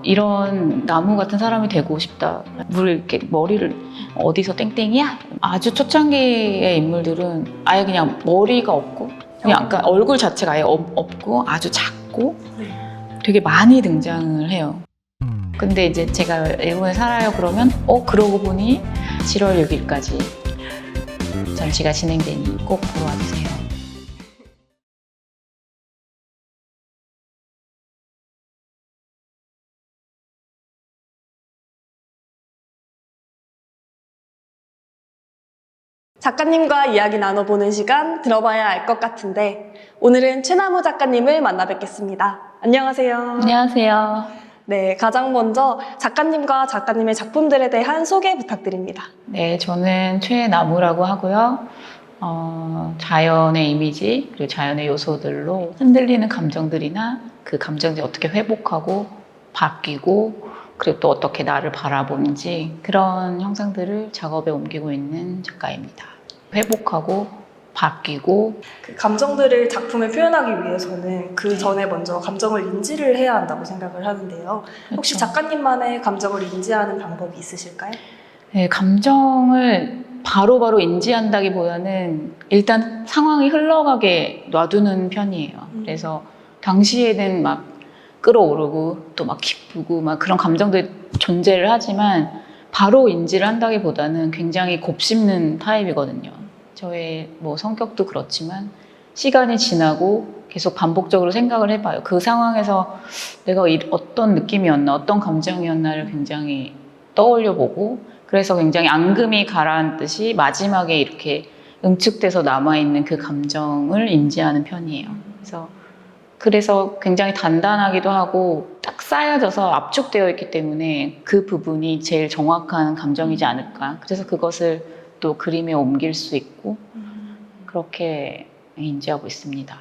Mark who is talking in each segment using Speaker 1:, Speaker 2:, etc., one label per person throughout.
Speaker 1: 이런 나무 같은 사람이 되고 싶다. 이렇게 머리를 어디서 땡땡이야? 아주 초창기의 인물들은 아예 그냥 머리가 없고 그냥 약간 얼굴 자체가 아예 없고 아주 작고 되게 많이 등장을 해요. 근데 이제 제가 일본에 살아요 그러면 그러고 보니 7월 6일까지 전시가 진행되니 꼭 보러 와주세요.
Speaker 2: 작가님과 이야기 나눠보는 시간 들어봐야 알 것 같은데 오늘은 최나무 작가님을 만나 뵙겠습니다. 안녕하세요.
Speaker 1: 안녕하세요.
Speaker 2: 네, 가장 먼저 작가님과 작가님의 작품들에 대한 소개 부탁드립니다.
Speaker 1: 네, 저는 최나무라고 하고요. 자연의 이미지 그리고 자연의 요소들로 흔들리는 감정들이나 그 감정들이 어떻게 회복하고 바뀌고 그리고 또 어떻게 나를 바라보는지 그런 형상들을 작업에 옮기고 있는 작가입니다. 회복하고 바뀌고
Speaker 2: 그 감정들을 작품에 표현하기 위해서는 그 전에 먼저 감정을 인지를 해야 한다고 생각을 하는데요. 혹시
Speaker 1: 그렇죠.
Speaker 2: 작가님만의 감정을 인지하는 방법이 있으실까요?
Speaker 1: 네, 감정을 바로바로 인지한다기보다는 일단 상황이 흘러가게 놔두는 편이에요. 그래서 당시에는 막 끌어오르고 또 막 기쁘고 막 그런 감정들이 존재를 하지만 바로 인지를 한다기보다는 굉장히 곱씹는 타입이거든요. 저의 뭐 성격도 그렇지만 시간이 지나고 계속 반복적으로 생각을 해봐요. 그 상황에서 내가 어떤 느낌이었나, 어떤 감정이었나를 굉장히 떠올려보고 그래서 굉장히 앙금이 가라앉듯이 마지막에 이렇게 응축돼서 남아있는 그 감정을 인지하는 편이에요. 그래서 굉장히 단단하기도 하고 딱 쌓여져서 압축되어 있기 때문에 그 부분이 제일 정확한 감정이지 않을까. 그래서 그것을 또 그림에 옮길 수 있고 그렇게 인지하고 있습니다.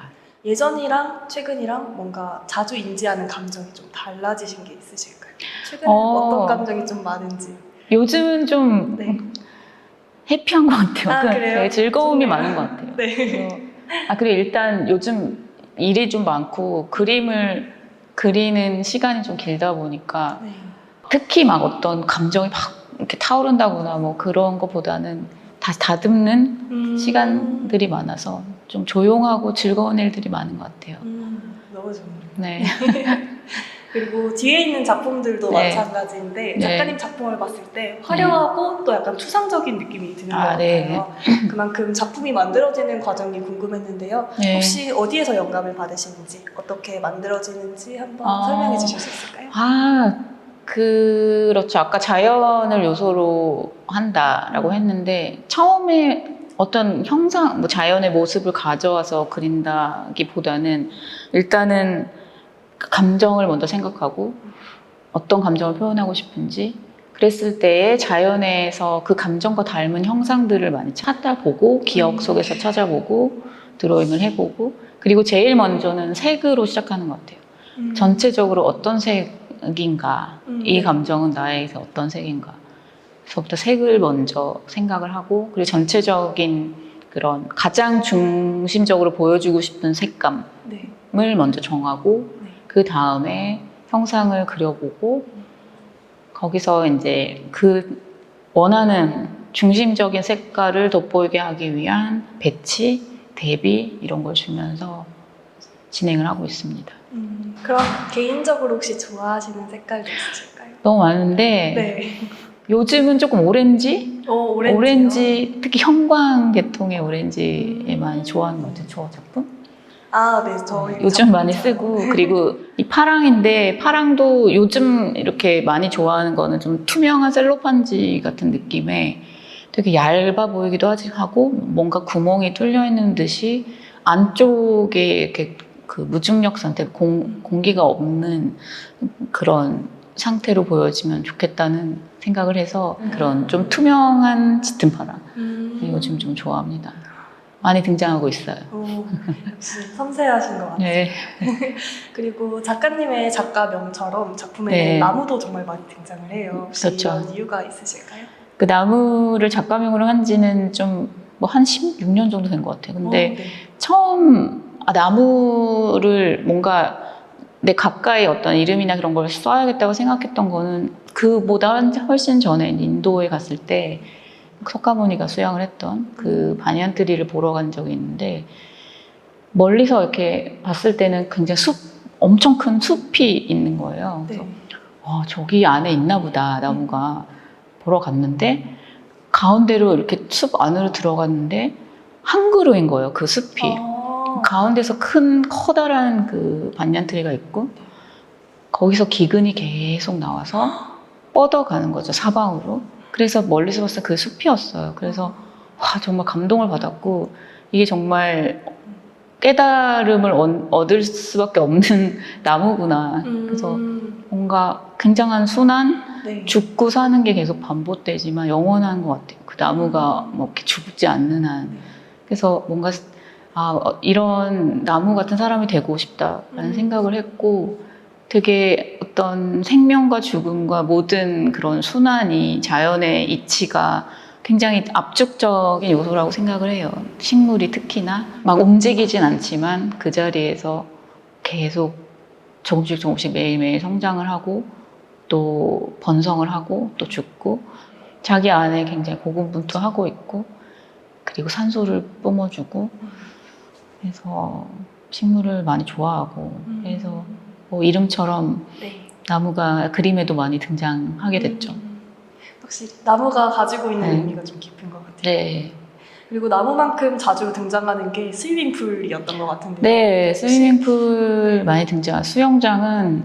Speaker 2: 예전이랑 최근이랑 뭔가 자주 인지하는 감정이 좀 달라지신 게 있으실까요? 최근에 어떤 감정이 좀 많은지.
Speaker 1: 요즘은 좀
Speaker 2: 네.
Speaker 1: 해피한 것 같아요.
Speaker 2: 그래요?
Speaker 1: 되게 즐거움이 많은 것 같아요.
Speaker 2: 네.
Speaker 1: 그리고 일단 요즘 일이 좀 많고 그림을 그리는 시간이 좀 길다 보니까
Speaker 2: 네.
Speaker 1: 특히 막 어떤 감정이 막 이렇게 타오른다거나 뭐 그런 것보다는 다시 다듬는 시간들이 많아서 좀 조용하고 즐거운 일들이 많은 것 같아요.
Speaker 2: 너무 좋네요.
Speaker 1: 네.
Speaker 2: 그리고 뒤에 있는 작품들도
Speaker 1: 네.
Speaker 2: 마찬가지인데
Speaker 1: 네.
Speaker 2: 작가님 작품을 봤을 때 화려하고 또 약간 추상적인 느낌이 드는 것 같아요.
Speaker 1: 네.
Speaker 2: 그만큼 작품이 만들어지는 과정이 궁금했는데요.
Speaker 1: 네.
Speaker 2: 혹시 어디에서 영감을 받으시는지 어떻게 만들어지는지 한번 설명해 주실 수 있을까요?
Speaker 1: 그렇죠. 아까 자연을 요소로 한다라고 했는데 처음에 어떤 형상, 뭐 자연의 모습을 가져와서 그린다기보다는 일단은 그 감정을 먼저 생각하고 어떤 감정을 표현하고 싶은지 그랬을 때에 자연에서 그 감정과 닮은 형상들을 많이 찾아보고 기억 속에서 찾아보고 드로잉을 해보고 그리고 제일 먼저는 색으로 시작하는 것 같아요. 전체적으로 어떤 색인가 이 감정은 나에게서 어떤 색인가 그래서부터 색을 먼저 생각을 하고 그리고 전체적인 그런 가장 중심적으로 보여주고 싶은 색감을 먼저 정하고 그 다음에 형상을 그려보고 거기서 이제 그 원하는 중심적인 색깔을 돋보이게 하기 위한 배치, 대비 이런 걸 주면서 진행을 하고 있습니다.
Speaker 2: 그럼 개인적으로 혹시 좋아하시는 색깔도 있으실까요?
Speaker 1: 너무 많은데
Speaker 2: 네.
Speaker 1: 요즘은 조금 오렌지?
Speaker 2: 오렌지요?
Speaker 1: 특히 형광 계통의 오렌지에 많이 좋아하는 것 같아요. 저 작품?
Speaker 2: 네. 저희
Speaker 1: 요즘 많이 쓰고 그리고 이 파랑인데 파랑도 요즘 이렇게 많이 좋아하는 거는 좀 투명한 셀로판지 같은 느낌의 되게 얇아 보이기도 하고 뭔가 구멍이 뚫려 있는 듯이 안쪽에 이렇게 그 무중력 상태, 공기가 없는 그런 상태로 보여지면 좋겠다는 생각을 해서 그런 좀 투명한 짙은 파랑 요즘 좀 좋아합니다. 많이 등장하고 있어요.
Speaker 2: 역시 섬세하신 것 같아요.
Speaker 1: 네.
Speaker 2: 그리고 작가님의 작가명처럼 작품에는
Speaker 1: 네.
Speaker 2: 나무도 정말 많이 등장을 해요. 혹시
Speaker 1: 그렇죠.
Speaker 2: 이런 이유가 있으실까요?
Speaker 1: 그 나무를 작가명으로 한 지는 좀 뭐 한 16년 정도 된 것 같아요. 근데
Speaker 2: 네.
Speaker 1: 처음 나무를 뭔가 내 가까이 어떤 이름이나 그런 걸 써야겠다고 생각했던 거는 그보다 훨씬 전에 인도에 갔을 때 석가모니가 수양을 했던 그 반얀트리를 보러 간 적이 있는데 멀리서 이렇게 봤을 때는 굉장히 엄청 큰 숲이 있는 거예요. 그래서 저기 안에 있나 보다 나무가 보러 갔는데 가운데로 이렇게 숲 안으로 들어갔는데 한 그루인 거예요. 그 숲이. 가운데서 큰 커다란 그 반얀트리가 있고 거기서 기근이 계속 나와서 뻗어가는 거죠. 사방으로. 그래서 멀리서 봤을 때 그 숲이었어요. 그래서 와 정말 감동을 받았고 이게 정말 깨달음을 얻을 수밖에 없는 나무구나. 그래서 뭔가 굉장한 순환, 죽고 사는 게 계속 반복되지만 영원한 것 같아요. 그 나무가 뭐 이렇게 죽지 않는 한. 그래서 뭔가 이런 나무 같은 사람이 되고 싶다라는 생각을 했고 되게 어떤 생명과 죽음과 모든 그런 순환이 자연의 이치가 굉장히 압축적인 요소라고 생각을 해요. 식물이 특히나 막 움직이진 않지만 그 자리에서 계속 조금씩 매일매일 성장을 하고 또 번성을 하고 또 죽고 자기 안에 굉장히 고군분투하고 있고 그리고 산소를 뿜어주고 그래서 식물을 많이 좋아하고 그래서 뭐 이름처럼 나무가 그림에도 많이 등장하게 됐죠.
Speaker 2: 확실히 나무가 가지고 있는 의미가 좀 깊은 것 같아요.
Speaker 1: 네.
Speaker 2: 그리고 나무만큼 자주 등장하는 게 스위밍풀이었던 것 같은데.
Speaker 1: 네, 스위밍풀 많이 등장. 수영장은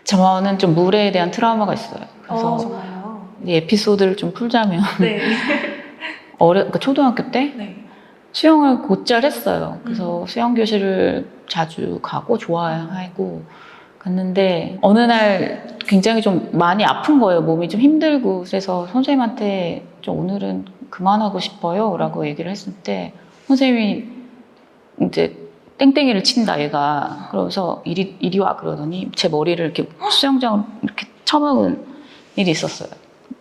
Speaker 1: 저는 좀 물에 대한 트라우마가 있어요. 그래서
Speaker 2: 정말요?
Speaker 1: 이 에피소드를 좀 풀자면 그러니까 초등학교 때 수영을 곧잘 했어요. 그래서 수영 교실을 자주 가고 좋아하고 갔는데 어느 날 굉장히 좀 많이 아픈 거예요. 몸이 좀 힘들고 그래서 선생님한테 좀 오늘은 그만하고 싶어요 라고 얘기를 했을 때 선생님이 이제 땡땡이를 친다 얘가 그러면서 이리 와 그러더니 제 머리를 이렇게 수영장으로 이렇게 쳐박은 일이 있었어요.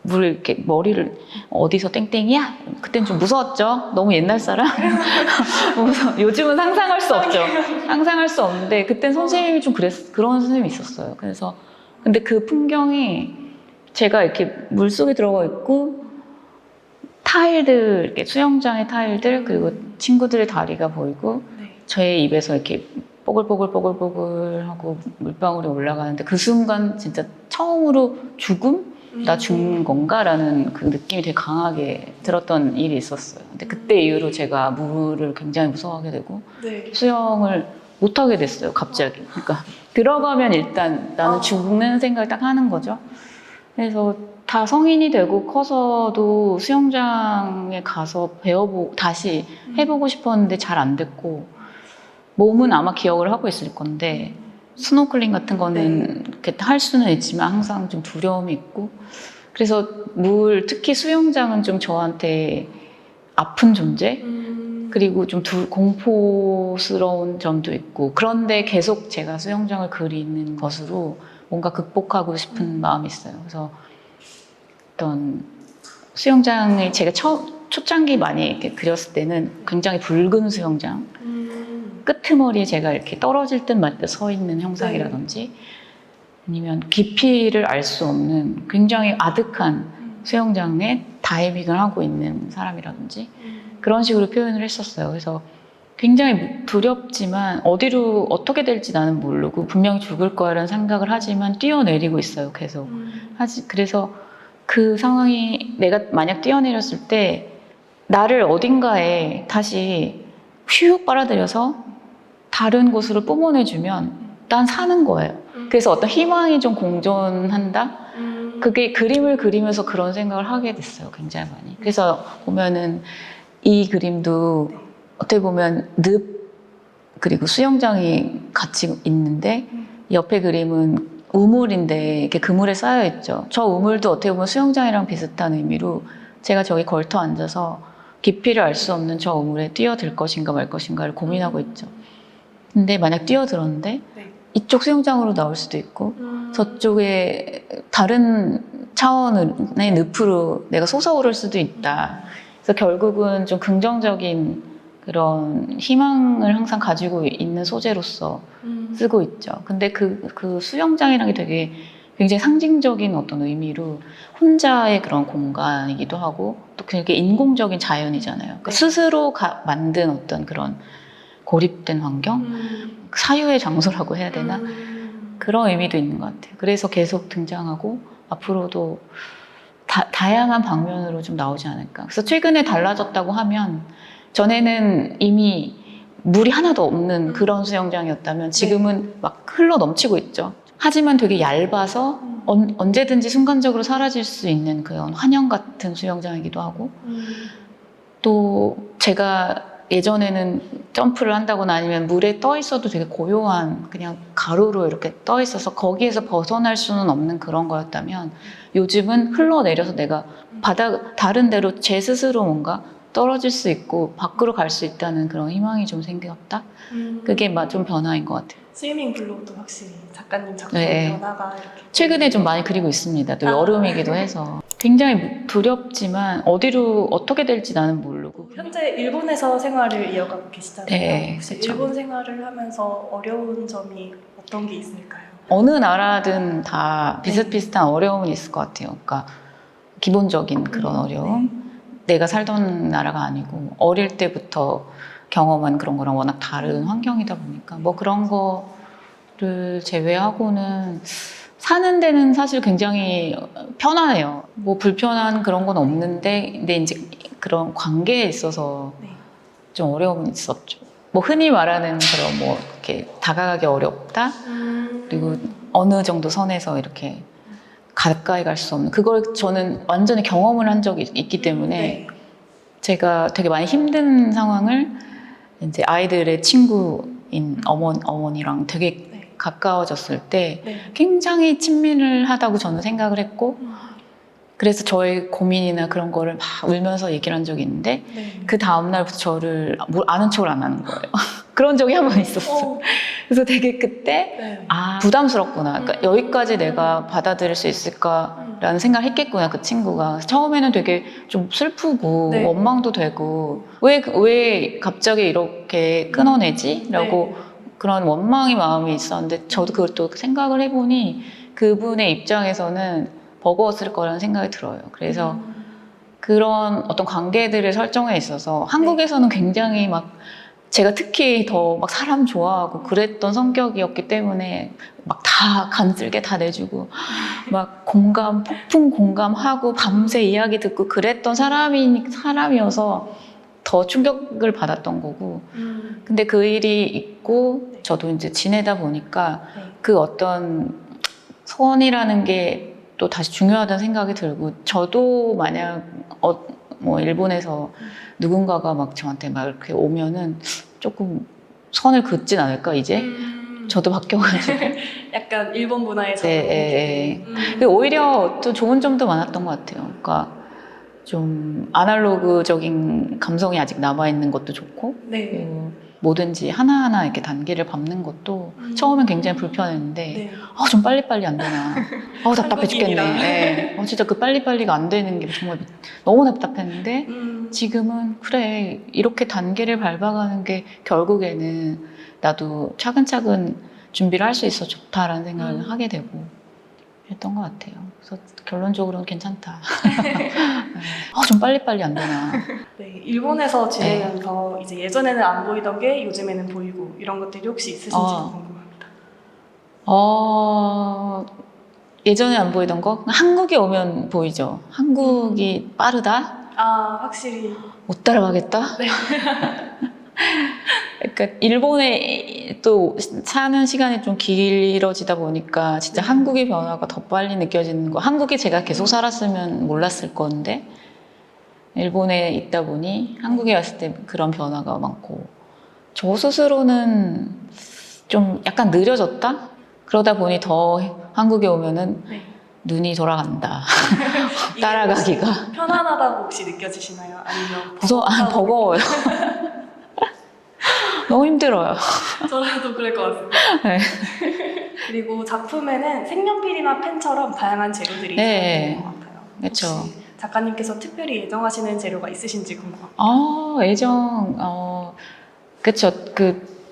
Speaker 1: 물 이렇게 머리를 어디서 땡땡이야? 그땐 좀 무서웠죠. 너무 옛날 사람. 요즘은 상상할 수 없죠. 상상할 수 없는데 그땐 선생님이 좀 그런 선생님이 있었어요. 그래서 근데 그 풍경이 제가 이렇게 물 속에 들어가 있고 타일들 이렇게 수영장의 타일들 그리고 친구들의 다리가 보이고 저의 입에서 이렇게 뽀글뽀글 하고 물방울이 올라가는데 그 순간 진짜 처음으로 죽음? 나 죽는 건가? 라는 그 느낌이 되게 강하게 들었던 일이 있었어요. 근데 그때 이후로 제가 물을 굉장히 무서워하게 되고 수영을 못하게 됐어요. 갑자기. 그러니까 들어가면 일단 나는 죽는 생각을 딱 하는 거죠. 그래서 다 성인이 되고 커서도 수영장에 가서 다시 해보고 싶었는데 잘 안 됐고 몸은 아마 기억을 하고 있을 건데 스노클링 같은 거는 이렇게 할 수는 있지만 항상 좀 두려움이 있고 그래서 특히 수영장은 좀 저한테 아픈 존재 그리고 좀 공포스러운 점도 있고 그런데 계속 제가 수영장을 그리는 것으로 뭔가 극복하고 싶은 마음이 있어요. 그래서 어떤 수영장을 제가 초창기 많이 이렇게 그렸을 때는 굉장히 붉은 수영장 끄트머리에 제가 이렇게 떨어질 듯 말 듯 서 있는 형상이라든지 아니면 깊이를 알 수 없는 굉장히 아득한 수영장에 다이빙을 하고 있는 사람이라든지 그런 식으로 표현을 했었어요. 그래서 굉장히 두렵지만 어디로 어떻게 될지 나는 모르고 분명히 죽을 거라는 생각을 하지만 뛰어내리고 있어요. 계속. 그래서 그 상황이 내가 만약 뛰어내렸을 때 나를 어딘가에 다시 휘욱 빨아들여서 다른 곳으로 뿜어내주면 난 사는 거예요. 그래서 어떤 희망이 좀 공존한다? 그게 그림을 그리면서 그런 생각을 하게 됐어요. 굉장히 많이. 그래서 보면은 이 그림도 어떻게 보면 늪 그리고 수영장이 같이 있는데 옆에 그림은 우물인데 이렇게 그물에 쌓여 있죠. 저 우물도 어떻게 보면 수영장이랑 비슷한 의미로 제가 저기 걸터 앉아서 깊이를 알 수 없는 저 우물에 뛰어들 것인가 말 것인가를 고민하고 있죠. 근데 만약 뛰어들었는데 이쪽 수영장으로 나올 수도 있고 저쪽에 다른 차원의 늪으로 내가 솟아오를 수도 있다. 그래서 결국은 좀 긍정적인 그런 희망을 항상 가지고 있는 소재로서 쓰고 있죠. 근데 그 수영장이라는 게 되게 굉장히 상징적인 어떤 의미로 혼자의 그런 공간이기도 하고 또 그게 인공적인 자연이잖아요. 그러니까
Speaker 2: 네.
Speaker 1: 스스로 만든 어떤 그런 고립된 환경? 사유의 장소라고 해야 되나? 그런 의미도 있는 것 같아요. 그래서 계속 등장하고 앞으로도 다양한 방면으로 좀 나오지 않을까. 그래서 최근에 달라졌다고 하면 전에는 이미 물이 하나도 없는 그런 수영장이었다면 지금은 막 흘러 넘치고 있죠. 하지만 되게 얇아서 언제든지 순간적으로 사라질 수 있는 그런 환영 같은 수영장이기도 하고 또 제가 예전에는 점프를 한다거나 아니면 물에 떠 있어도 되게 고요한 그냥 가루로 이렇게 떠 있어서 거기에서 벗어날 수는 없는 그런 거였다면 요즘은 흘러내려서 내가 다른 데로 제 스스로 뭔가 떨어질 수 있고 밖으로 갈 수 있다는 그런 희망이 좀 생겼다? 그게 좀 변화인 것 같아요.
Speaker 2: 스위밍 블루도 확실히 작가님 작품
Speaker 1: 네.
Speaker 2: 변화가 이렇게
Speaker 1: 최근에 좀 많이 그리고 있습니다. 또 여름이기도 해서. 굉장히 두렵지만 어디로 어떻게 될지 나는 모르고.
Speaker 2: 현재 일본에서 생활을 이어가고 계시잖아요.
Speaker 1: 네,
Speaker 2: 혹시
Speaker 1: 그쵸.
Speaker 2: 일본 생활을 하면서 어려운 점이 어떤 게 있을까요?
Speaker 1: 어느 나라든 다 비슷비슷한 어려움은 있을 것 같아요. 그러니까 기본적인 그런 어려움. 내가 살던 나라가 아니고 어릴 때부터 경험한 그런 거랑 워낙 다른 환경이다 보니까 뭐 그런 거를 제외하고는 사는 데는 사실 굉장히 편안해요. 뭐 불편한 그런 건 없는데 근데 이제 그런 관계에 있어서 좀 어려움은 있었죠. 뭐 흔히 말하는 그런 뭐 이렇게 다가가기 어렵다. 그리고 어느 정도 선에서 이렇게 가까이 갈 수 없는 그걸 저는 완전히 경험을 한 적이 있기 때문에 제가 되게 많이 힘든 상황을 이제 아이들의 친구인 어머니랑 되게 가까워졌을 때 굉장히 친밀을 하다고 저는 생각을 했고 그래서 저의 고민이나 그런 거를 막 울면서 얘기를 한 적이 있는데 그 다음날부터 저를 아는 척을 안 하는 거예요. 그런 적이 한 번 있었어. 그래서 되게 그때 부담스럽구나. 그러니까 여기까지 내가 받아들일 수 있을까라는 생각을 했겠구나, 그 친구가. 처음에는 되게 좀 슬프고 원망도 되고 왜 갑자기 이렇게 끊어내지? 라고 그런 원망의 마음이 있었는데 저도 그것도 생각을 해보니 그분의 입장에서는 버거웠을 거라는 생각이 들어요. 그래서 그런 어떤 관계들을 설정에 있어서 한국에서는 굉장히 막 제가 특히 더 막 사람 좋아하고 그랬던 성격이었기 때문에 막 다 간쓸게 다 내주고 막 폭풍 공감하고 밤새 이야기 듣고 그랬던 사람이어서 더 충격을 받았던 거고 근데 그 일이 있고 저도 이제 지내다 보니까 그 어떤 소원이라는 게 또 다시 중요하다는 생각이 들고 저도 만약 뭐 일본에서 누군가가 막 저한테 막 이렇게 오면은 조금 선을 긋진 않을까 이제 저도 바뀌어가지고
Speaker 2: 약간 일본 문화에서
Speaker 1: 근데 오히려 또 좋은 점도 많았던 것 같아요. 그러니까 좀 아날로그적인 감성이 아직 남아있는 것도 좋고 뭐든지 하나하나 이렇게 단계를 밟는 것도 처음엔 굉장히 불편했는데 좀 빨리빨리 안 되나 답답해 죽겠네. 진짜 그 빨리빨리가 안 되는 게 정말 너무 답답했는데 지금은 그래 이렇게 단계를 밟아가는 게 결국에는 나도 차근차근 준비를 할 수 있어 좋다라는 생각을 하게 되고 했던 것 같아요. 그래서 결론적으로는 괜찮다. 좀 빨리빨리 안 되나.
Speaker 2: 일본에서 지내면서 이제 예전에는 안 보이던 게 요즘에는 보이고 이런 것들이 혹시 있으신지 궁금합니다.
Speaker 1: 예전에 안 보이던 거? 한국에 오면 보이죠. 한국이 빠르다?
Speaker 2: 확실히.
Speaker 1: 못 따라가겠다? 그러니까 일본에 또 사는 시간이 좀 길어지다 보니까 진짜 한국의 변화가 더 빨리 느껴지는 거. 한국에 제가 계속 살았으면 몰랐을 건데 일본에 있다 보니 한국에 왔을 때 그런 변화가 많고 저 스스로는 좀 약간 느려졌다? 그러다 보니 더 한국에 오면은 눈이 돌아간다. 따라가기가.
Speaker 2: 편안하다고 혹시 느껴지시나요? 아니면
Speaker 1: 버거워요. 너무 힘들어요.
Speaker 2: 저라도 그럴 것 같습니다. 그리고 작품에는 색연필이나 펜처럼 다양한 재료들이 들어있는 것 같아요.
Speaker 1: 그렇죠.
Speaker 2: 혹시 작가님께서 특별히 애정하시는 재료가 있으신지 궁금합니다.
Speaker 1: 애정, 그쵸.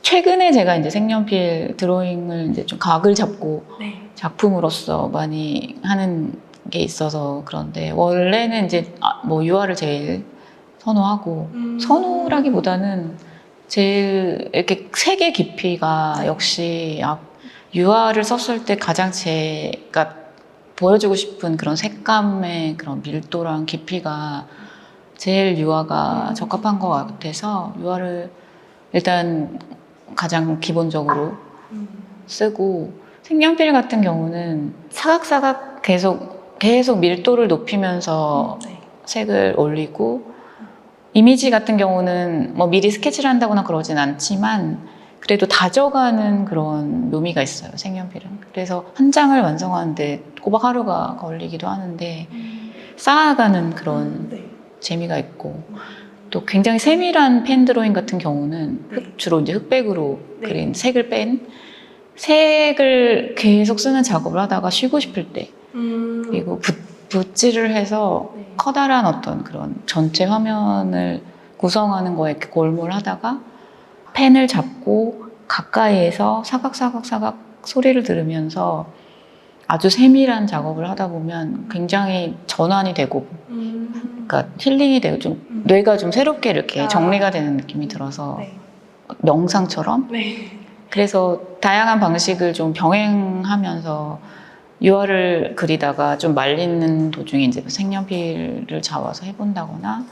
Speaker 1: 최근에 제가 이제 색연필 드로잉을 이제 좀 각을 잡고
Speaker 2: 네.
Speaker 1: 작품으로서 많이 하는 게 있어서 그런데 원래는 이제 뭐 유화를 제일 선호하고 선호라기보다는 제일 이렇게 색의 깊이가 역시 유화를 썼을 때 가장 제가 보여주고 싶은 그런 색감의 그런 밀도랑 깊이가 제일 유화가 적합한 것 같아서 유화를 일단 가장 기본적으로 쓰고 색연필 같은 경우는 사각사각 계속 밀도를 높이면서
Speaker 2: 네.
Speaker 1: 색을 올리고 이미지 같은 경우는 뭐 미리 스케치를 한다거나 그러진 않지만 그래도 다져가는 그런 묘미가 있어요, 색연필은. 그래서 한 장을 완성하는데 꼬박 하루가 걸리기도 하는데 쌓아가는 그런
Speaker 2: 네.
Speaker 1: 재미가 있고 또 굉장히 세밀한 펜 드로잉 같은 경우는
Speaker 2: 네.
Speaker 1: 주로 이제 흑백으로
Speaker 2: 네.
Speaker 1: 그린 색을 뺀 색을 계속 쓰는 작업을 하다가 쉬고 싶을 때 그리고 붓질을 해서
Speaker 2: 네.
Speaker 1: 커다란 어떤 그런 전체 화면을 구성하는 거에 이렇게 골몰 하다가 펜을 잡고 가까이에서 사각사각사각 소리를 들으면서 아주 세밀한 작업을 하다 보면 굉장히 전환이 되고 그러니까 힐링이 되고 좀 뇌가 좀 새롭게 이렇게 정리가 되는 느낌이 들어서
Speaker 2: 네.
Speaker 1: 명상처럼
Speaker 2: 네.
Speaker 1: 그래서 다양한 방식을 좀 병행하면서 유화를 그리다가 좀 말리는 도중에 이제 색연필을 잡아서 해본다거나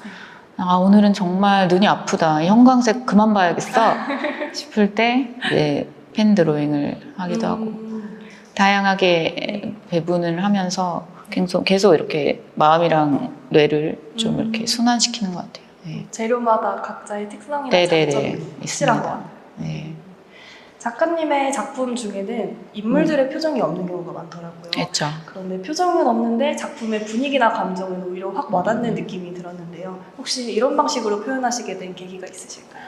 Speaker 1: 오늘은 정말 눈이 아프다 형광색 그만 봐야겠어 싶을 때 이제 펜 드로잉을 하기도 하고 다양하게 배분을 하면서 계속 이렇게 마음이랑 뇌를 좀 이렇게 순환시키는 것 같아요. 네.
Speaker 2: 재료마다 각자의 특성이나
Speaker 1: 네네네
Speaker 2: 장점이 확실한 것
Speaker 1: 있습니다.
Speaker 2: 같아요.
Speaker 1: 네.
Speaker 2: 작가님의 작품 중에는 인물들의 표정이 없는 경우가 많더라고요.
Speaker 1: 그렇죠.
Speaker 2: 그런데 표정은 없는데 작품의 분위기나 감정은 오히려 확 와닿는 느낌이 들었는데요. 혹시 이런 방식으로 표현하시게 된 계기가 있으실까요?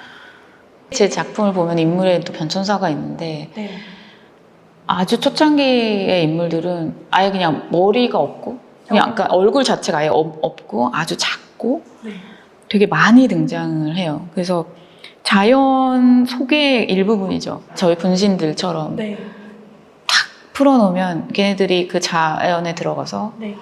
Speaker 1: 제 작품을 보면 인물에 또 변천사가 있는데
Speaker 2: 네.
Speaker 1: 아주 초창기의 인물들은 아예 그냥 머리가 없고 그냥 그러니까 얼굴 자체가 아예 없고 아주 작고
Speaker 2: 네.
Speaker 1: 되게 많이 등장을 해요. 그래서 자연 속의 일부분이죠. 저희 분신들처럼
Speaker 2: 네.
Speaker 1: 탁 풀어놓으면 걔네들이 그 자연에 들어가서
Speaker 2: 네.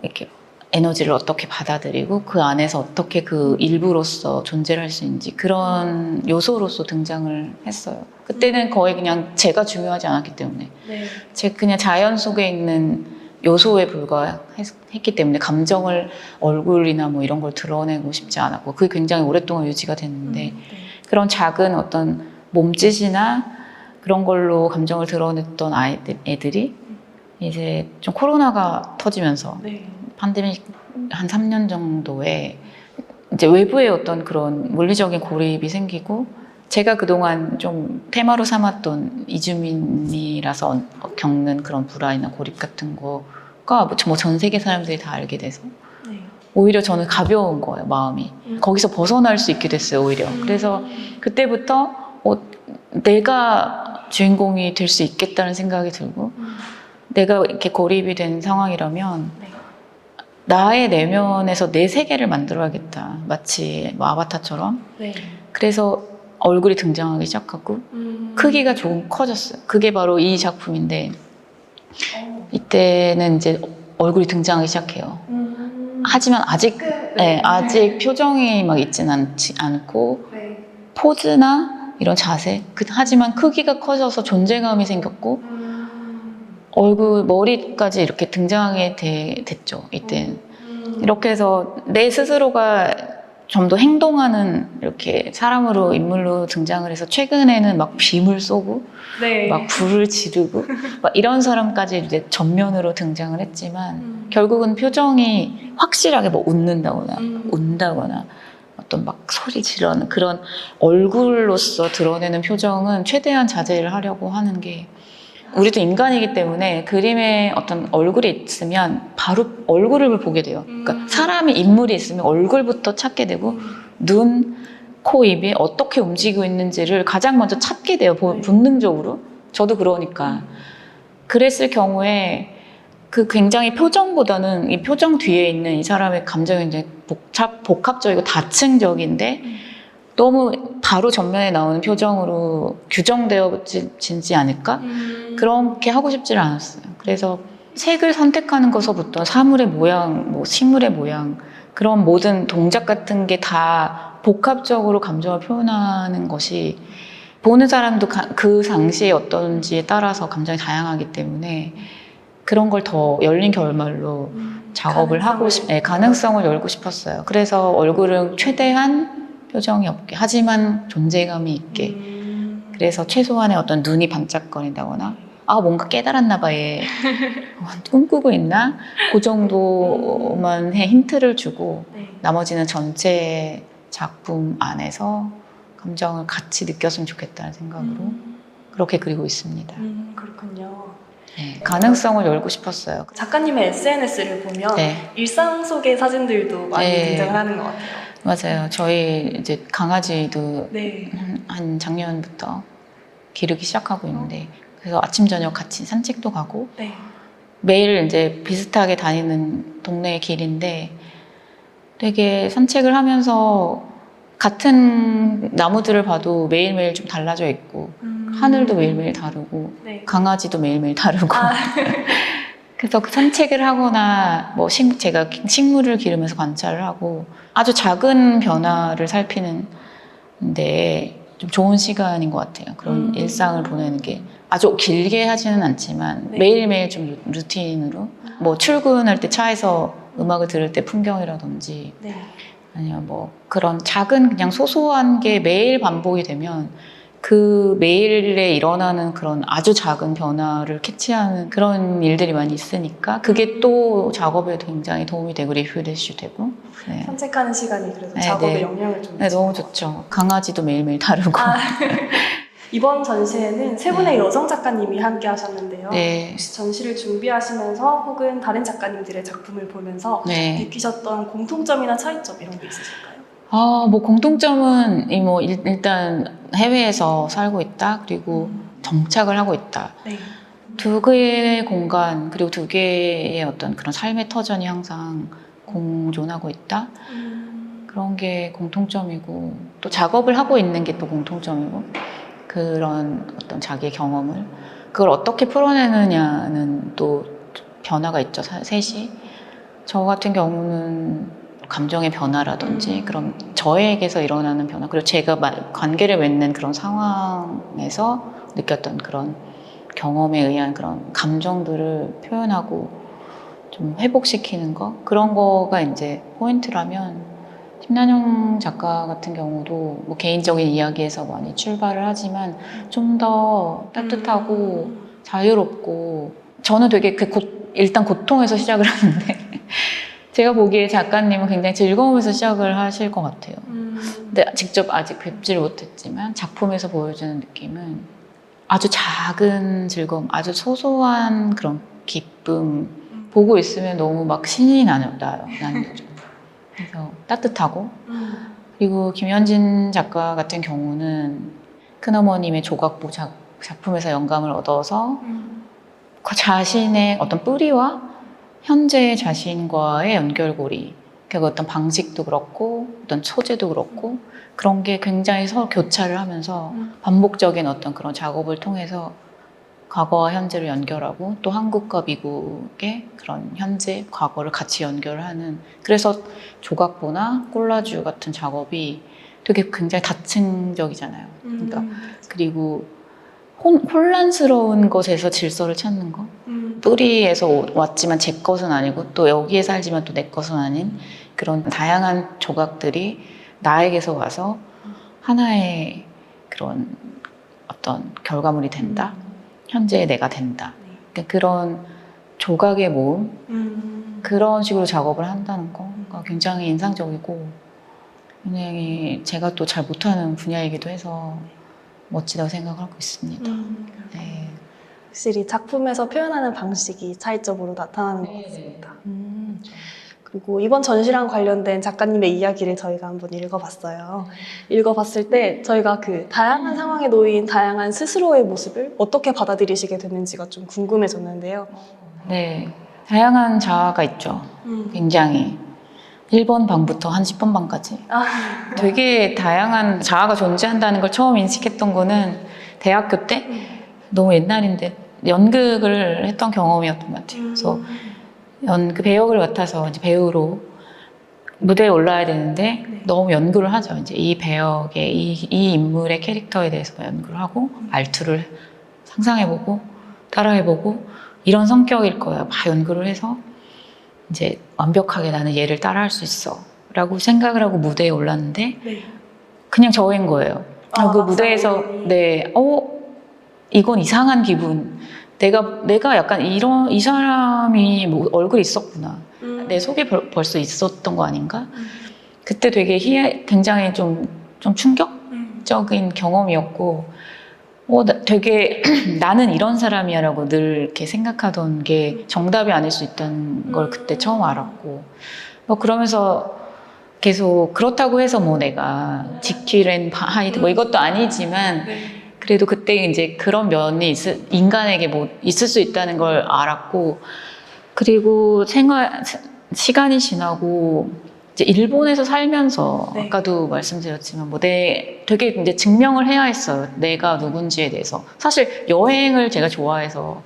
Speaker 1: 이렇게 에너지를 어떻게 받아들이고 그 안에서 어떻게 그 일부로서 존재를 할 수 있는지 그런 요소로서 등장을 했어요. 그때는 거의 그냥 제가 중요하지 않았기 때문에
Speaker 2: 네.
Speaker 1: 그냥 자연 속에 있는 요소에 불과했기 때문에 감정을 얼굴이나 뭐 이런 걸 드러내고 싶지 않았고 그게 굉장히 오랫동안 유지가 됐는데
Speaker 2: 네.
Speaker 1: 그런 작은 어떤 몸짓이나 그런 걸로 감정을 드러냈던 애들이 이제 좀 코로나가 터지면서
Speaker 2: 네.
Speaker 1: 팬데믹 한 3년 정도에 이제 외부의 어떤 그런 물리적인 고립이 생기고 제가 그동안 좀 테마로 삼았던 이주민이라서 겪는 그런 불안이나 고립 같은 거가 뭐 전 세계 사람들이 다 알게 돼서
Speaker 2: 네.
Speaker 1: 오히려 저는 가벼운 거예요, 마음이. 거기서 벗어날 수 있게 됐어요, 오히려. 그래서 그때부터 내가 주인공이 될 수 있겠다는 생각이 들고 내가 이렇게 고립이 된 상황이라면
Speaker 2: 네.
Speaker 1: 나의 내면에서 내 세계를 만들어야겠다. 마치 뭐 아바타처럼.
Speaker 2: 네.
Speaker 1: 그래서 얼굴이 등장하기 시작하고 크기가 조금 커졌어요. 그게 바로 이 작품인데 이때는 이제 얼굴이 등장하기 시작해요. 하지만 아직 아직 표정이 막 있진 않고
Speaker 2: 네.
Speaker 1: 포즈나 이런 자세 하지만 크기가 커져서 존재감이 생겼고 얼굴 머리까지 이렇게 등장하게 됐죠. 이때는 이렇게 해서 내 스스로가 좀 더 행동하는 이렇게 사람으로 인물로 등장을 해서 최근에는 막 빔을 쏘고
Speaker 2: 네.
Speaker 1: 막 불을 지르고 막 이런 사람까지 이제 전면으로 등장을 했지만 결국은 표정이 확실하게 뭐 웃는다거나 운다거나 어떤 막 소리 지르는 그런 얼굴로서 드러내는 표정은 최대한 자제를 하려고 하는 게 우리도 인간이기 때문에 그림에 어떤 얼굴이 있으면 바로 얼굴을 보게 돼요. 그러니까 사람이 인물이 있으면 얼굴부터 찾게 되고 눈, 코, 입이 어떻게 움직이고 있는지를 가장 먼저 찾게 돼요. 본능적으로. 저도 그러니까. 그랬을 경우에 그 굉장히 표정보다는 이 표정 뒤에 있는 이 사람의 감정이 이제 복합적이고 다층적인데 너무 바로 전면에 나오는 표정으로 규정되어지지 않을까? 그렇게 하고 싶지를 않았어요. 그래서 색을 선택하는 것서부터 사물의 모양, 뭐 식물의 모양, 그런 모든 동작 같은 게 다 복합적으로 감정을 표현하는 것이 보는 사람도 그 당시에 어떤지에 따라서 감정이 다양하기 때문에 그런 걸 더 열린 결말로 작업을 하고 가능성을 열고 싶었어요. 그래서 얼굴은 최대한 표정이 없게, 하지만 존재감이 있게. 그래서 최소한의 어떤 눈이 반짝거린다거나, 아, 뭔가 깨달았나 봐, 얘. 꿈꾸고 있나? 그 정도만의 힌트를 주고, 나머지는 전체 작품 안에서 감정을 같이 느꼈으면 좋겠다는 생각으로 그렇게 그리고 있습니다.
Speaker 2: 그렇군요.
Speaker 1: 네, 가능성을 열고 싶었어요.
Speaker 2: 작가님의 SNS를 보면
Speaker 1: 네.
Speaker 2: 일상 속의 사진들도 많이
Speaker 1: 네.
Speaker 2: 등장을 하는 것 같아요.
Speaker 1: 맞아요. 저희 이제 강아지도
Speaker 2: 네.
Speaker 1: 한 작년부터 기르기 시작하고 있는데, 그래서 아침 저녁 같이 산책도 가고
Speaker 2: 네.
Speaker 1: 매일 이제 비슷하게 다니는 동네의 길인데 되게 산책을 하면서 같은 나무들을 봐도 매일매일 좀 달라져 있고 하늘도 매일매일 다르고
Speaker 2: 네.
Speaker 1: 강아지도 매일매일 다르고
Speaker 2: 아.
Speaker 1: 그래서 그 산책을 하거나 뭐 제가 식물을 기르면서 관찰을 하고 아주 작은 변화를 살피는데 좀 좋은 시간인 것 같아요. 그런 일상을 보내는 게 아주 길게 하지는 않지만
Speaker 2: 네.
Speaker 1: 매일매일 좀 루틴으로 뭐 출근할 때 차에서 음악을 들을 때 풍경이라든지
Speaker 2: 네.
Speaker 1: 아니면 뭐 그런 작은 그냥 소소한 게 매일 반복이 되면 그 매일에 일어나는 그런 아주 작은 변화를 캐치하는 그런 일들이 많이 있으니까 그게 또 작업에 굉장히 도움이 되고 리프레시 되고 네.
Speaker 2: 산책하는 시간이 그래도
Speaker 1: 네,
Speaker 2: 작업에
Speaker 1: 네.
Speaker 2: 영향을 좀
Speaker 1: 네, 너무
Speaker 2: 미치는 것
Speaker 1: 좋죠. 강아지도 매일매일 다르고
Speaker 2: 이번 전시회는 세 분의
Speaker 1: 네.
Speaker 2: 여성 작가님이 함께 하셨는데요.
Speaker 1: 네.
Speaker 2: 혹시 전시를 준비하시면서 혹은 다른 작가님들의 작품을 보면서
Speaker 1: 네.
Speaker 2: 느끼셨던 공통점이나 차이점 이런 게 있으실까요?
Speaker 1: 뭐 공통점은 뭐 일단 해외에서 살고 있다. 그리고 정착을 하고 있다.
Speaker 2: 네.
Speaker 1: 두 개의 공간 그리고 두 개의 어떤 그런 삶의 터전이 항상 공존하고 있다. 그런 게 공통점이고 또 작업을 하고 있는 게 또 공통점이고 그런 어떤 자기의 경험을 그걸 어떻게 풀어내느냐는 또 변화가 있죠. 셋이. 저 같은 경우는 감정의 변화라든지 그런 저에게서 일어나는 변화 그리고 제가 관계를 맺는 그런 상황에서 느꼈던 그런 경험에 의한 그런 감정들을 표현하고 좀 회복시키는 거 그런 거가 이제 포인트라면 심난영 작가 같은 경우도 뭐 개인적인 이야기에서 많이 출발을 하지만 좀 더 따뜻하고 자유롭고 저는 되게 일단 고통에서 시작을 하는데 제가 보기에 작가님은 굉장히 즐거움에서 시작을 하실 것 같아요. 근데 직접 아직 뵙지를 못했지만 작품에서 보여주는 느낌은 아주 작은 즐거움, 아주 소소한 그런 기쁨 보고 있으면 너무 막 신이 나는 거죠. 그래서 따뜻하고 그리고 김현진 작가 같은 경우는 큰어머님의 조각보 작품에서 영감을 얻어서 그 자신의 어떤 뿌리와 현재 자신과의 연결고리 그 어떤 방식도 그렇고 어떤 소재도 그렇고 그런 게 굉장히 서로 교차를 하면서 반복적인 어떤 그런 작업을 통해서 과거와 현재를 연결하고 또 한국과 미국의 그런 현재, 과거를 같이 연결하는 그래서 조각보나 콜라주 같은 작업이 되게 굉장히 다층적이잖아요. 그러니까 그리고 혼란스러운 것에서 질서를 찾는 거 뿌리에서 왔지만 제 것은 아니고 또 여기에 살지만 또 내 것은 아닌 그런 다양한 조각들이 나에게서 와서 하나의 그런 어떤 결과물이 된다. 현재의 내가 된다. 그러니까 그런 조각의 모음 그런 식으로 작업을 한다는 거가 굉장히 인상적이고 굉장히 제가 또 잘 못하는 분야이기도 해서 멋지다고 생각하고 있습니다. 네.
Speaker 2: 확실히 작품에서 표현하는 방식이 차이점으로 나타나는 것 같습니다. 그리고 이번 전시랑 관련된 작가님의 이야기를 저희가 한번 읽어봤어요. 읽어봤을 때 저희가 그 다양한 상황에 놓인 다양한 스스로의 모습을 어떻게 받아들이시게 됐는지가 좀 궁금해졌는데요.
Speaker 1: 네, 다양한 자아가 있죠. 굉장히 1번 방부터 한 10번 방까지. 되게 다양한 자아가 존재한다는 걸 처음 인식했던 거는 대학교 때 너무 옛날인데 연극을 했던 경험이었던 것 같아요. 그래서 그 배역을 맡아서 이제 배우로 무대에 올라야 되는데 너무 연구를 하죠. 이제 이 배역의 이 인물의 캐릭터에 대해서 연구를 하고 말투를 상상해보고 따라해보고 이런 성격일 거야. 막 연구를 해서 이제 완벽하게 나는 얘를 따라할 수 있어 라고 생각을 하고 무대에 올랐는데 그냥 저인 거예요. 그 무대에서 이건 이상한 기분. 내가 약간 이 사람이 뭐 얼굴이 있었구나. 내 속에 벌써 있었던 거 아닌가? 그때 되게 굉장히 좀 충격적인 경험이었고, 되게 나는 이런 사람이야 라고 늘 이렇게 생각하던 게 정답이 아닐 수 있다는 걸 그때 처음 알았고, 그러면서 계속 그렇다고 해서 뭐 내가 지킬 앤 하이드 뭐 이것도 아니지만, 그래도 그때 이제 그런 면이 인간에게 뭐 있을 수 있다는 걸 알았고, 그리고 시간이 지나고 이제 일본에서 살면서 아까도 말씀드렸지만 되게 이제 증명을 해야 했어요. 내가 누군지에 대해서. 사실 여행을 제가 좋아해서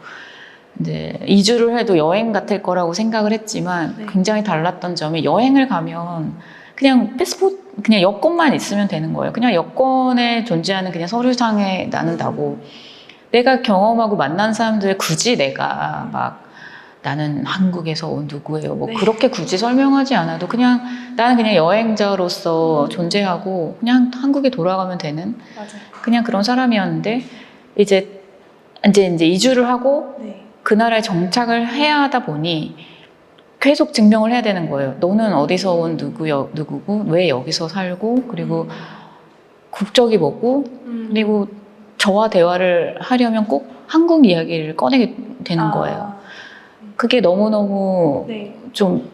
Speaker 1: 이제 이주를 해도 여행 같을 거라고 생각을 했지만 굉장히 달랐던 점이 여행을 가면 그냥 그냥 여권만 있으면 되는 거예요. 그냥 여권에 존재하는 그냥 서류상에 나는 다고 내가 경험하고 만난 사람들 굳이 내가 막 나는 한국에서 온 누구예요. 뭐 그렇게 굳이 설명하지 않아도 그냥 나는 그냥 여행자로서 존재하고 그냥 한국에 돌아가면 되는 그냥 그런 사람이었는데 이제 이주를 하고 그 나라에 정착을 해야 하다 보니 계속 증명을 해야 되는 거예요. 너는 어디서 온 누구고 왜 여기서 살고 그리고 국적이 뭐고 그리고 저와 대화를 하려면 꼭 한국 이야기를 꺼내게 되는 거예요. 그게 너무너무 좀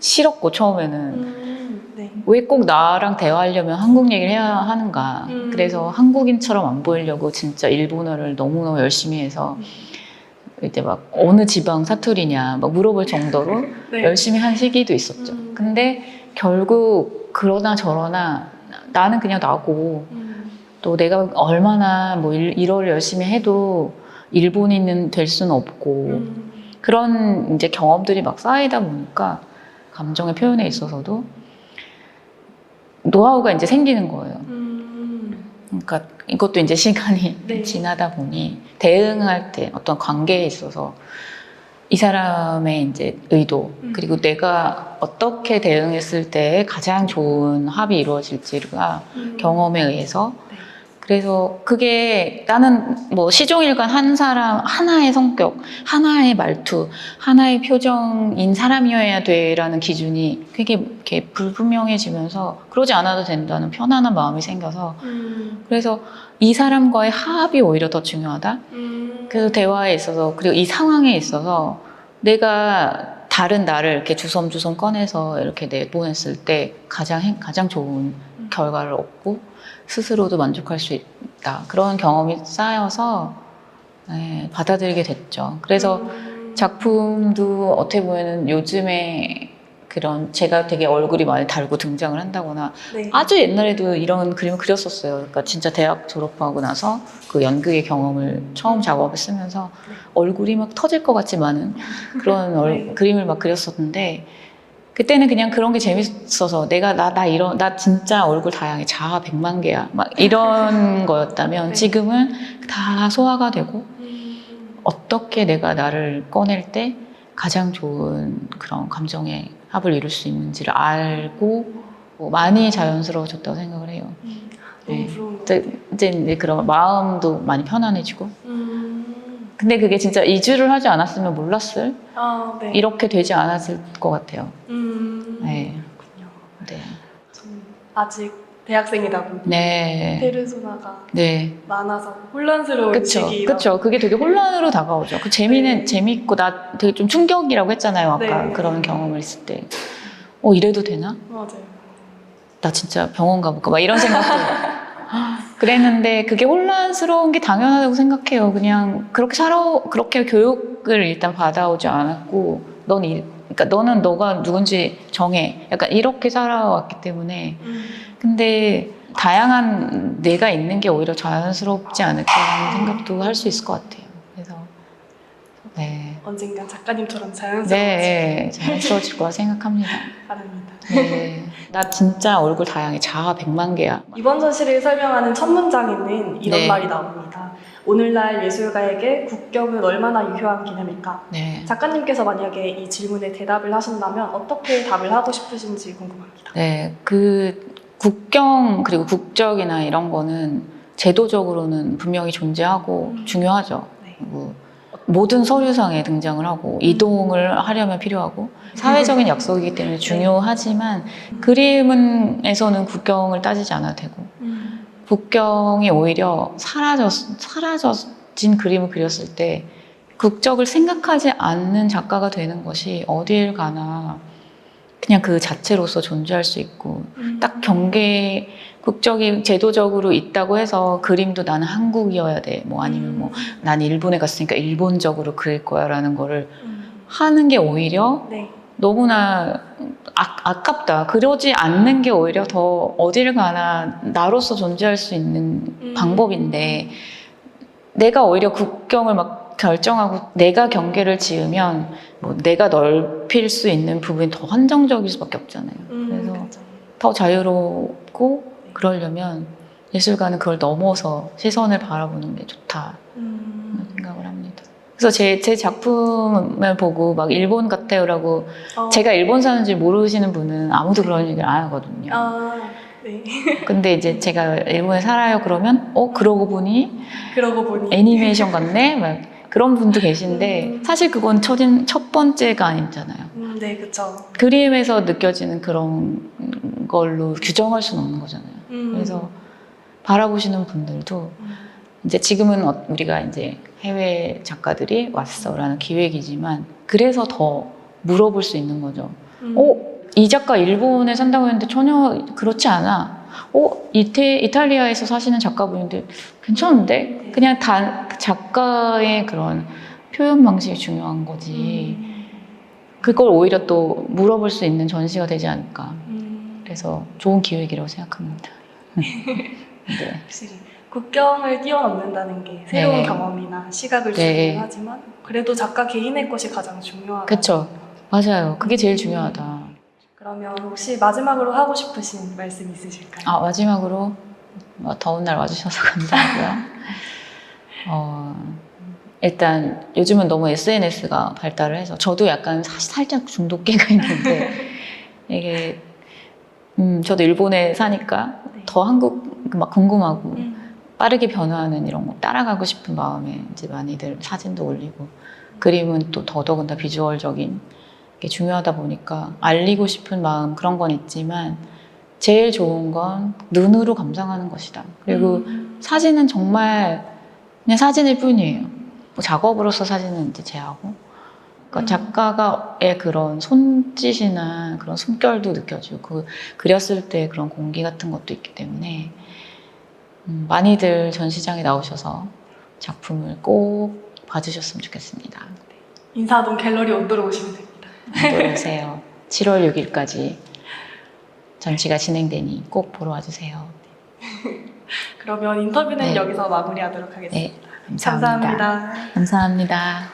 Speaker 1: 싫었고 처음에는 왜 꼭 나랑 대화하려면 한국 얘기를 해야 하는가. 그래서 한국인처럼 안 보이려고 진짜 일본어를 너무너무 열심히 해서 이제 막 어느 지방 사투리냐 막 물어볼 정도로 열심히 한 시기도 있었죠. 근데 결국 그러나 저러나 나는 그냥 나고 또 내가 얼마나 뭐 일을 열심히 해도 일본인은 될 수는 없고 그런 이제 경험들이 막 쌓이다 보니까 감정의 표현에 있어서도 노하우가 이제 생기는 거예요. 그러니까 이것도 이제 시간이 지나다 보니 대응할 때 어떤 관계에 있어서 이 사람의 이제 의도 그리고 내가 어떻게 대응했을 때 가장 좋은 합이 이루어질지가 경험에 의해서 그래서 그게 나는 뭐 시종일관 한 사람 하나의 성격, 하나의 말투, 하나의 표정인 사람이어야 돼라는 기준이 되게 이렇게 불분명해지면서 그러지 않아도 된다는 편안한 마음이 생겨서 그래서 이 사람과의 합이 오히려 더 중요하다. 그래서 대화에 있어서 그리고 이 상황에 있어서 내가 다른 나를 이렇게 주섬주섬 꺼내서 이렇게 내보냈을 때 가장 좋은 결과를 얻고 스스로도 만족할 수 있다. 그런 경험이 쌓여서 받아들이게 됐죠. 그래서 작품도 어떻게 보면 요즘에 그런 제가 되게 얼굴이 많이 달고 등장을 한다거나 아주 옛날에도 이런 그림을 그렸었어요. 그러니까 진짜 대학 졸업하고 나서 그 연극의 경험을 처음 작업을 쓰면서 얼굴이 막 터질 것 같지 많은 그런 그림을 막 그렸었는데 그때는 그냥 그런 게 재밌어서 나 진짜 얼굴 다양해. 자아 100만 개야. 막 이런 거였다면 지금은 다 소화가 되고 어떻게 내가 나를 꺼낼 때 가장 좋은 그런 감정의 합을 이룰 수 있는지를 알고 많이 자연스러워졌다고 생각을 해요. 이제 그런 마음도 많이 편안해지고 근데 그게 진짜 이주를 하지 않았으면 몰랐을 이렇게 되지 않았을 것 같아요. 네. 네.
Speaker 2: 저는 아직 대학생이다 보니 페르소나가 많아서 혼란스러운 시기.
Speaker 1: 그쵸. 그게 되게 혼란으로 다가오죠. 그 재밌고 나 되게 좀 충격이라고 했잖아요. 아까 그런 경험을 했을 때. 이래도 되나?
Speaker 2: 맞아요.
Speaker 1: 나 진짜 병원 가볼까? 막 이런 생각도. 그랬는데 그게 혼란스러운 게 당연하다고 생각해요. 그냥 그렇게 교육을 일단 받아오지 않았고, 그러니까 너는 너가 누군지 정해. 약간 이렇게 살아왔기 때문에. 근데 다양한 내가 있는 게 오히려 자연스럽지 않을까라는 생각도 할 수 있을 것 같아요. 그래서 네.
Speaker 2: 언젠간 작가님처럼 자연스러워지
Speaker 1: 네, 자연스러워질 거라 생각합니다.
Speaker 2: 바랍니다.
Speaker 1: 네. 나 진짜 얼굴 다양해. 자아 100만 개야.
Speaker 2: 이번 전시를 설명하는 첫 문장에는 이런
Speaker 1: 네.
Speaker 2: 말이 나옵니다. 오늘날 예술가에게 국경은 얼마나 유효한 개념일까?
Speaker 1: 네.
Speaker 2: 작가님께서 만약에 이 질문에 대답을 하신다면 어떻게 답을 하고 싶으신지 궁금합니다.
Speaker 1: 네, 그 국경 그리고 국적이나 이런 거는 제도적으로는 분명히 존재하고 중요하죠.
Speaker 2: 네.
Speaker 1: 그리고 모든 서류상에 등장을 하고 이동을 하려면 필요하고 사회적인 약속이기 때문에 중요하지만 그림에서는 국경을 따지지 않아도 되고 국경이 오히려 사라진 그림을 그렸을 때 국적을 생각하지 않는 작가가 되는 것이 어딜 가나 그냥 그 자체로서 존재할 수 있고 딱 국적이 제도적으로 있다고 해서 그림도 나는 한국이어야 돼 뭐 아니면 뭐 난 일본에 갔으니까 일본적으로 그릴 거야 라는 거를 하는 게 오히려
Speaker 2: 네.
Speaker 1: 너무나 아깝다. 그러지 않는 게 오히려 더 어딜 가나 나로서 존재할 수 있는 방법인데 내가 오히려 국경을 막 결정하고 내가 경계를 지으면 뭐 내가 넓힐 수 있는 부분이 더 한정적일 수밖에 없잖아요. 그래서
Speaker 2: 그렇죠.
Speaker 1: 더 자유롭고 그러려면 예술가는 그걸 넘어서 시선을 바라보는 게 좋다 생각을 합니다. 그래서 제 작품을 보고 막 일본 같아요라고 제가 일본 사는지 모르시는 분은 아무도 그런 얘기를 안 하거든요.
Speaker 2: 네.
Speaker 1: 근데 이제 제가 일본에 살아요 그러면 그러고 보니 애니메이션 같네 막 그런 분도 계신데 사실 그건 첫 번째가 아니잖아요.
Speaker 2: 네, 그렇죠.
Speaker 1: 그림에서 느껴지는 그런 걸로 규정할 수는 없는 거잖아요. 그래서 바라보시는 분들도 이제 지금은 우리가 이제 해외 작가들이 왔어라는 기획이지만 그래서 더 물어볼 수 있는 거죠. 이 작가 일본에 산다고 했는데 전혀 그렇지 않아. 이탈리아에서 사시는 작가분인데 괜찮은데? 그냥 작가의 그런 표현 방식이 중요한 거지. 그걸 오히려 또 물어볼 수 있는 전시가 되지 않을까. 그래서 좋은 기획이라고 생각합니다. 네.
Speaker 2: 확실히 국경을 뛰어넘는다는 게 새로운
Speaker 1: 네.
Speaker 2: 경험이나 시각을
Speaker 1: 네.
Speaker 2: 주긴 하지만 그래도 작가 개인의 것이 가장 중요하다.
Speaker 1: 그쵸. 맞아요. 그게 제일 중요하다.
Speaker 2: 그러면 혹시 마지막으로 하고 싶으신 말씀 있으실까요?
Speaker 1: 마지막으로 더운 날 와주셔서 감사하고요. 일단 요즘은 너무 SNS가 발달을 해서 저도 약간 살짝 중독기가 있는데 이게 저도 일본에 사니까 더 한국 막 궁금하고 빠르게 변화하는 이런 거 따라가고 싶은 마음에 이제 많이들 사진도 올리고 그림은 또 더더군다나 비주얼적인 게 중요하다 보니까 알리고 싶은 마음 그런 건 있지만 제일 좋은 건 눈으로 감상하는 것이다. 그리고 사진은 정말 그냥 사진일 뿐이에요. 뭐 작업으로서 사진은 이제 제하고 그러니까 작가가의 그런 손짓이나 그런 숨결도 느껴지고 그렸을 때 그런 공기 같은 것도 있기 때문에 많이들 전시장에 나오셔서 작품을 꼭 봐주셨으면 좋겠습니다.
Speaker 2: 인사동 갤러리 온도로 오시면 됩니다.
Speaker 1: 들어오세요. 7월 6일까지 전시가 진행되니 꼭 보러 와주세요.
Speaker 2: 그러면 인터뷰는
Speaker 1: 네.
Speaker 2: 여기서 마무리하도록 하겠습니다.
Speaker 1: 네, 감사합니다.
Speaker 2: 감사합니다.
Speaker 1: 감사합니다.